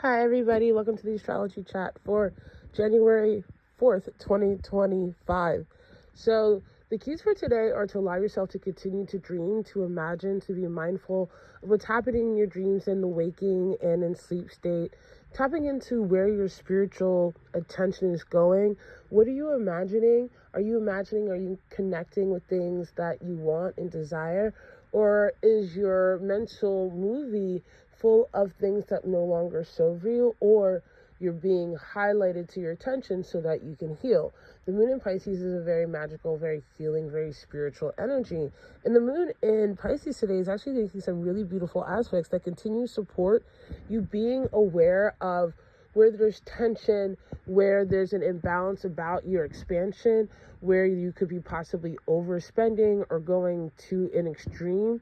Hi everybody, welcome to the astrology chat for January 4th, 2025. So the keys for today are to allow yourself to continue to dream, to imagine, to be mindful of what's happening in your dreams in the waking and in sleep state, tapping into where your spiritual attention is going. What are you imagining? Are you connecting with things that you want and desire? Or is your mental movie full of things that no longer serve you, or you're being highlighted to your attention so that you can heal? The moon in Pisces is a very magical, very healing, very spiritual energy. And the moon in Pisces today is actually making some really beautiful aspects that continue to support you being aware of where there's tension, where there's an imbalance about your expansion, where you could be possibly overspending or going to an extreme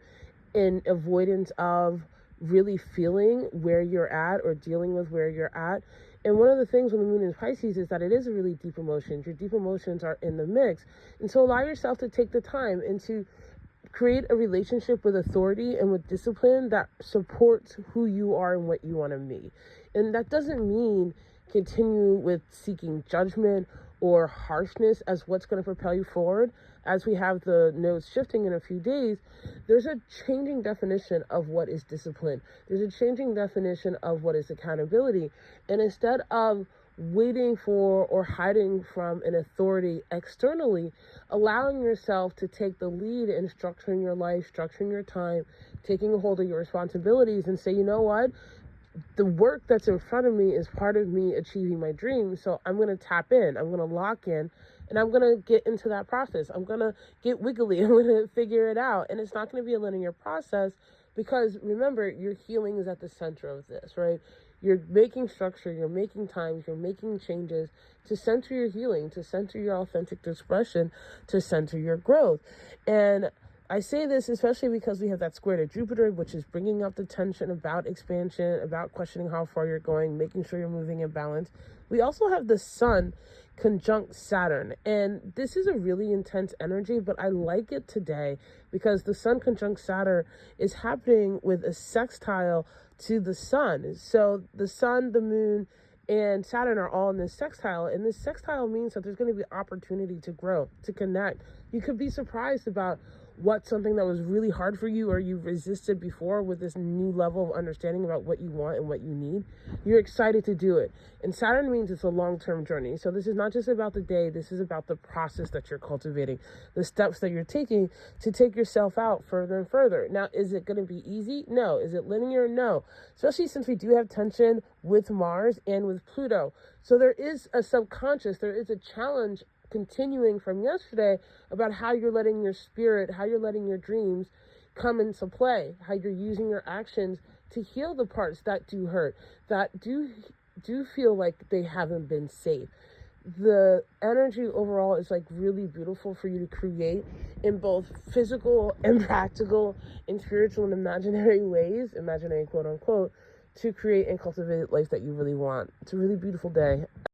in avoidance of really feeling where you're at or dealing with where you're at. And one of the things when the moon is Pisces is that it is a really deep emotion. Your deep emotions are in the mix. And so allow yourself to take the time and to create a relationship with authority and with discipline that supports who you are and what you want to be. And that doesn't mean continue with seeking judgment or harshness as what's going to propel you forward. As we have the nodes shifting in a few days, there's a changing definition of what is discipline. There's a changing definition of what is accountability. And instead of waiting for or hiding from an authority externally, allowing yourself to take the lead in structuring your life, structuring your time, taking a hold of your responsibilities and say, you know what? The work that's in front of me is part of me achieving my dream. So I'm going to tap in, I'm going to lock in, and I'm going to get into that process. I'm going to get wiggly. I'm going to figure it out. And it's not going to be a linear process because remember, your healing is at the center of this, right? You're making structure, you're making times, you're making changes to center your healing, to center your authentic expression, to center your growth. And I say this especially because we have that square to Jupiter, which is bringing up the tension about expansion, about questioning how far you're going, making sure you're moving in balance. We also have the sun conjunct Saturn, and this is a really intense energy, but I like it today because the sun conjunct Saturn is happening with a sextile to the sun. So the sun, the moon, and Saturn are all in this sextile, and this sextile means that there's going to be opportunity to grow, to connect. You could be surprised about what something that was really hard for you or you resisted before with this new level of understanding about what you want and what you need. You're excited to do it. And Saturn means it's a long-term journey. So this is not just about the day. This is about the process that you're cultivating, the steps that you're taking to take yourself out further and further. Now, is it going to be easy? No. Is it linear? No. Especially since we do have tension with Mars and with Pluto. So there is a subconscious, there is a challenge continuing from yesterday about how you're letting your spirit, how you're letting your dreams come into play, how you're using your actions to heal the parts that do hurt, that do feel like they haven't been safe. The energy overall is like really beautiful for you to create in both physical and practical and spiritual and imaginary ways, imaginary quote unquote, to create and cultivate life that you really want. It's a really beautiful day.